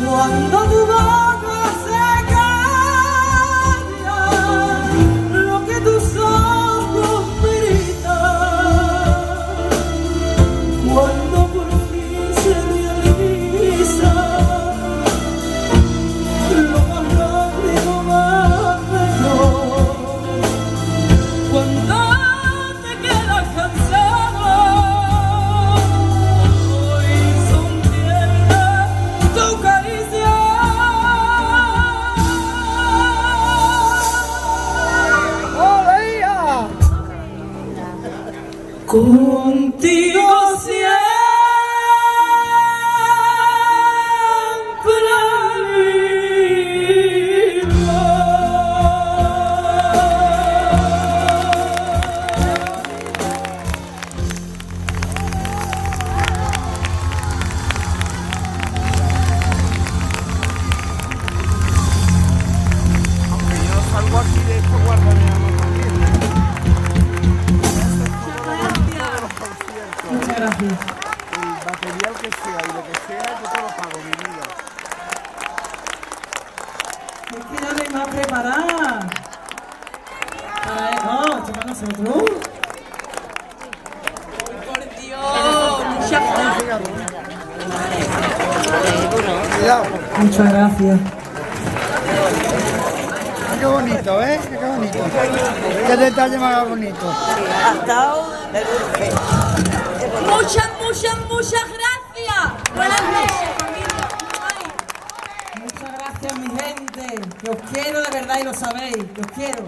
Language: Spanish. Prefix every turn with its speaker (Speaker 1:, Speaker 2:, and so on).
Speaker 1: Cuando tu boca se calla, lo que tus ojos gritan, cuando por fin se realiza lo más grande y lo más bello, cuando te quedas cansado y son tiernas tu caricia. Contigo siempre vivo.
Speaker 2: Aunque yo salgo aquí de esto, guárdame a mano también.
Speaker 1: Muchas gracias.
Speaker 2: El material que sea y lo que sea, yo te lo pago, mi vida.
Speaker 1: Es que ya no hay más preparada. No, esto para nosotros. Por Dios, muchas gracias.
Speaker 2: Cuidado.
Speaker 1: Muchas gracias.
Speaker 2: Qué bonito, ¿eh? Qué bonito. Qué detalle más bonito.
Speaker 1: Muchas gracias. Buenas noches, familia. Ay. Muchas gracias, mi gente. Que os quiero de verdad y lo sabéis. Que os quiero.